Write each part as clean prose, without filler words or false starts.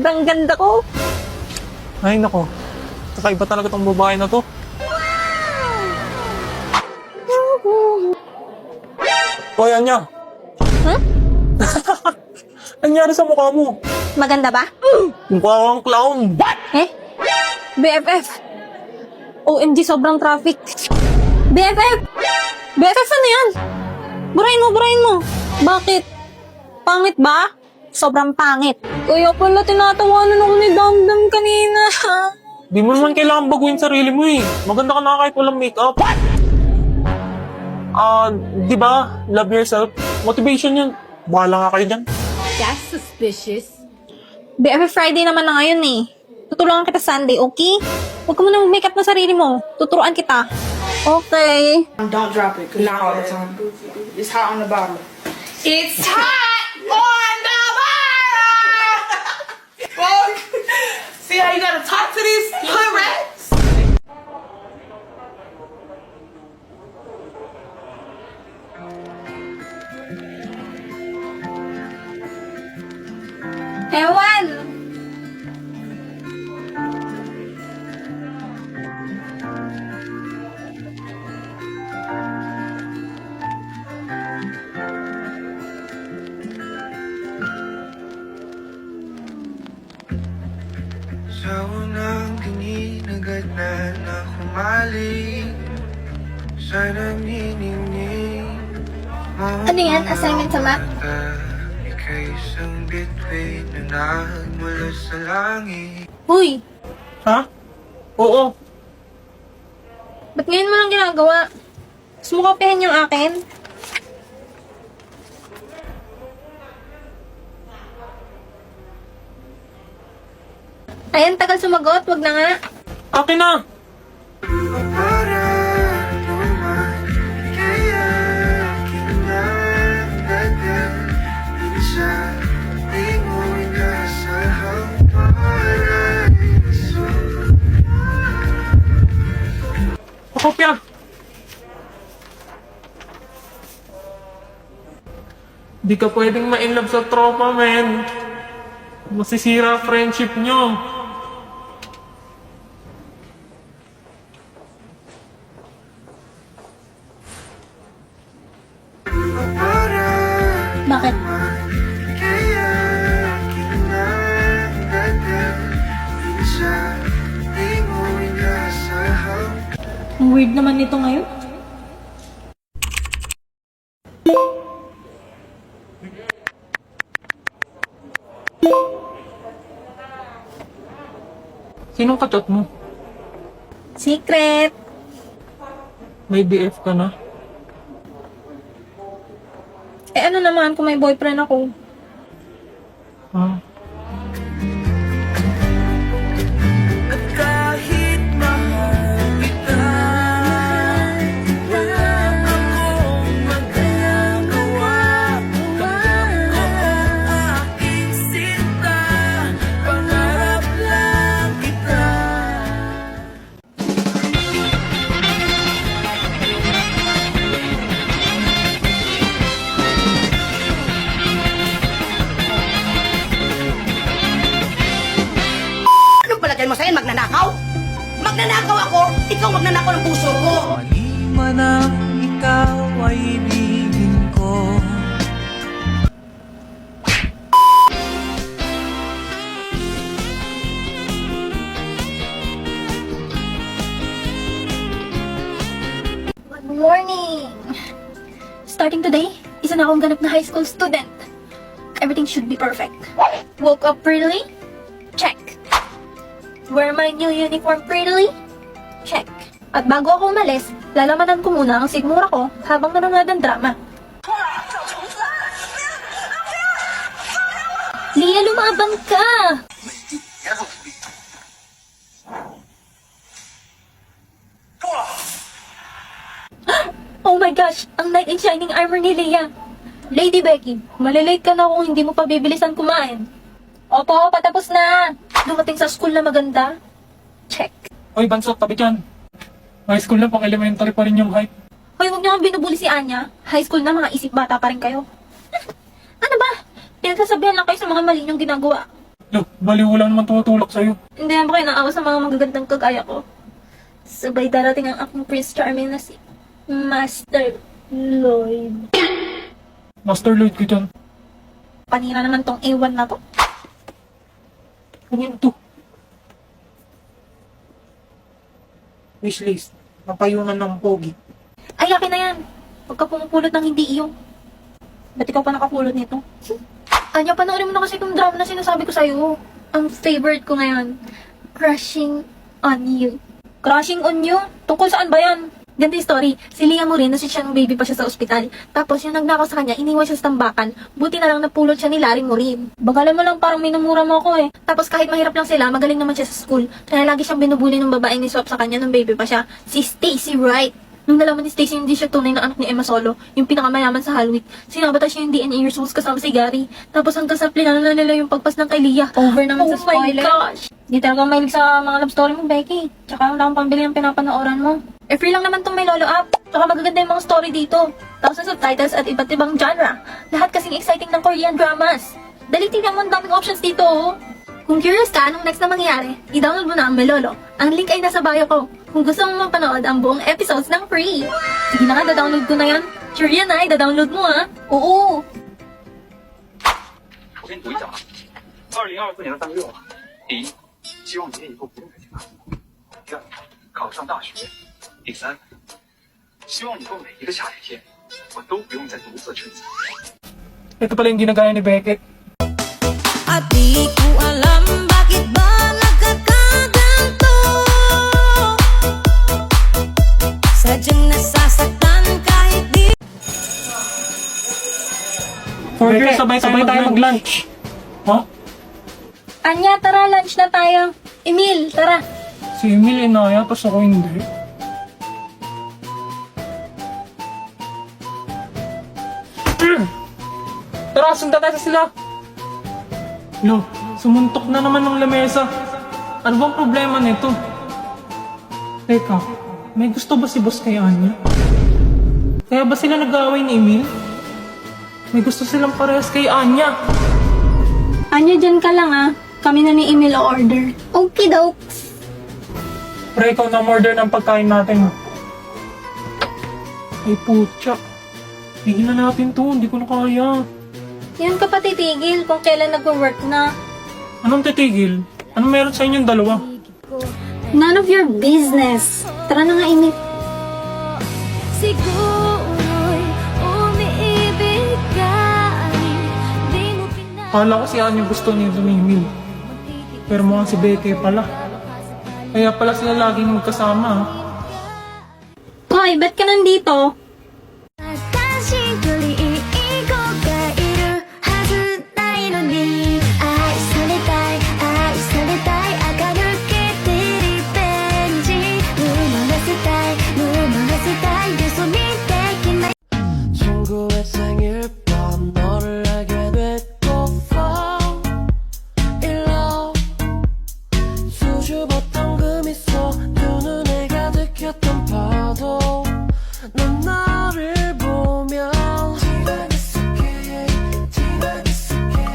Ang ganda ko. Ay, nako. Kakaiba talaga tong babae na to. Hoy, Anya. Huh? Nangyari sa mukha mo? Maganda ba? Mukha kang clown. Eh? BFF. OMG, sobrang traffic. BFF! BFF, ano yan? Burahin mo. Bakit? Pangit ba? Sobrang pangit. Kaya pala tinatawanan ako ni Damdam kanina. Di mo naman kailangan baguhin sarili mo eh. Maganda ka na kahit walang makeup. Di ba? Love yourself. Motivation yun. Bahala nga kayo dyan. That's suspicious. BFF Friday naman na ngayon eh. Tutulungan kita Sunday, okay? Huwag ka muna mag-makeup ng sarili mo. Tuturuan kita. Okay. Don't drop it, cause not all the time. It's hot on the bottom. It's hot on the bottom! Well, see how you gotta talk to these hood rats? Ewan! Sa unang tingin agad na humaling sa nanginginig. Ano yan? Assignment sa math? Ika'y isang bituin na nagmula sa langit. Uy! Ha? Oo. Ba't ngayon mo lang ginagawa? Gusto mo kopyahin yung akin? Ayan, tagal sumagot. Wag na nga. Akin na. Para naman kaya kinagdagan sa lingoy na sa paraiso. Pakopya. Di ka pwedeng ma-inlove sa tropa, men. Masisira friendship nyo. Bakit? Kaya kinagdagan sa lingoy na sa Ang weird naman nito ngayon. Sinong kachat mo? Secret! May BF ka na? Eh ano naman kung may boyfriend ako? Ha? kahit mahal kita, wala akong magagawa. Tanggap ko ang aking sinta, pangarap lang kita. Anong palagay mo sa'yo? Magnanakaw? Magnanakaw ako? Ikaw magnanakaw ng puso ko. Maliman ang ikaw ay ibigin ko. Good morning! Starting today, isa na akong ganap na high school student. Everything should be perfect. Woke up prettily? Check. Wear my new uniform prettily? Check. At bago ako umalis, lalamanan ko muna ang sigmura ko habang nanonood ng drama. Lia, lumaban ka! Oh my gosh! Ang knight in shining armor ni Leia! Lady Becky, malilate ka na kung hindi mo pa bibilisan kumain. Opo, patapos na! Dumating sa school na maganda. Check. Oy, Bansot, tabi dyan. High school na, pang elementary pa rin yung height. Hoy, huwag niyo kang binubuli si Anya. High school na, mga isip bata pa rin kayo. Ano ba? Pinagsasabihan lang kayo sa mga mali niyong ginagawa. Lo, baliw lang naman tumutulak sa'yo. Hindi naman kayo naawa sa mga magagandang kagaya ko. Sabay darating ang aking Prince Charming na si Master Lloyd. Master Lloyd ko dyan. Panira naman tong A1 na to. Ano yun to? Wishlist. Napayungan ng pogi. Ay, akin na yan. Huwag ka pumupulot ng hindi iyong. Ba't ikaw pa nakapulot nito? Anya, panoorin mo na kasi itong drama na sinasabi ko sa'yo. Ang favorite ko ngayon, Crushing on You. Crushing on You? Tungkol saan ba yan? Ganito yung story. Si Leah Morin, nasi siya nung baby pa siya sa ospital. Tapos yung nagnakaw sa kanya, iniwan siya sa tambakan. Buti na lang napulot siya ni Larry Morin. Bagalan mo lang, parang minumura mo ako eh. Tapos kahit mahirap lang sila, magaling naman siya sa school. Kaya lagi siyang binubuli ng babaeng ni Swap sa kanya nung baby pa siya. Si Stacy Wright. Nung nalaman ni Stacy hindi siya tunay na anak ni Emma Solo, yung pinakamayaman sa Halloween, sinabata siya yung DNA results kasama si Gary. Tapos hanggang sa plano na nila yung pagpas ng kay Leah. Over naman sa spoiler. Oh my gosh! Di talaga mahilig sa mga love story mo, Becky. Tsaka wala kang pambili ng pinapanooran mo. Eh, free lang naman tong may lolo app. Tsaka magaganda yung mga story dito. Thousands of titles at iba't ibang genre. Lahat kasing exciting ng Korean dramas. Dali tingnan mo, ang daming options dito, oh. Kung curious ka anong next na mangyayari, i-download mo na ang Melolo. Ang link ay nasa bio ko. Kung gusto mong mapanood ang buong episodes ng free. Sige na nga, da-download ko na yan. Sure yan ay, da-download mo ah. Oo. 我给你读一讲啊，2024年的3月6号，第一，希望你以后不用再听他的；第二，考上大学；第三，希望以后每一个下雨天，我都不用再独自撑伞。 Ito pala yung ginagaya ni Beckett. At di ko alam bakit ba nagkakaganto. Sadyang nasasaktan kahit di. Beckett, sabay-sabay tayo mag-lunch. Ha? Anya, tara, lunch na tayo. Emil, tara. Si Emil inaya, tapos ako hindi. Tara, sundan tayo sa sila. Lo, sumuntok na naman ng lamesa. Ano bang problema nito? Teka, may gusto ba si boss kay Anya? Kaya ba sila nag-aaway ni Emil? May gusto silang parehas kay Anya. Anya, dyan ka lang ah. Kami na ni Emil o order. Okay, dokes. Pre, ikaw na order ng pagkain natin. Ay, putya. Tigilan natin to, hindi ko na kaya. Yan ka pa titigil kung kailan nag-work na. Anong titigil? Anong meron sa inyong dalawa? None of your business. Tara na nga, Emil. Siguro'y umiibig ka. Di mo Kala ko si Anya gusto niya ni Emil. Pero mukhang si Becky pala. Kaya pala sila laging magkasama. Hoy, ba't ka nandito? 私一人いこがいるはずないのに愛されたい愛されたい垢抜けてリベンジ生まらせたい生まらせたい嘘みできない 친구의 생일 밤 너를 알게 됐고 fall in love 수줍었던 그 미소 두 눈에 가득했던 파도 난 너를 보며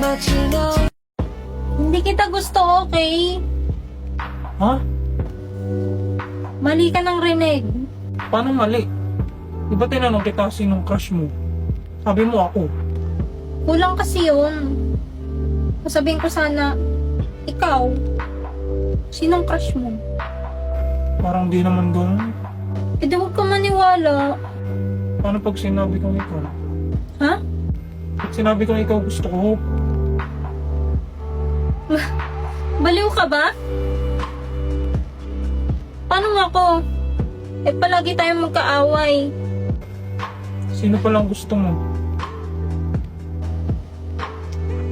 마치 너 Hindi kita gusto, okay? Ha? Mali ka ng rinig. Paano mali? Di ba tinanong kita sinong crush mo? Sabi mo ako. Kulang kasi yun. Sasabihin ko sana, ikaw. Sinong crush mo? Parang di naman ganun. Eh, di huwag ka maniwala. Paano pag sinabi kong ikaw? Ha? Pag sinabi kong ikaw gusto ko, Baliw ka ba? Paano nga ako? Eh, palagi tayong magkaaway. sino palang gusto mo?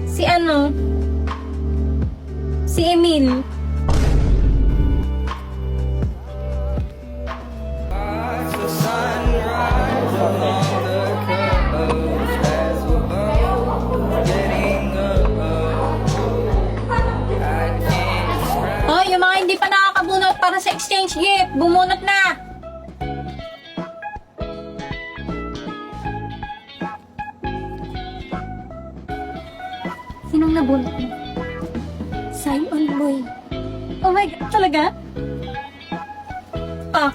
Si ano? Si Emil. Hoy, yung mga hindi pa nakakabunot para sa exchange gift, bumunot na! Sinong nabunot mo? Boy. Oh my God, talaga? Ah,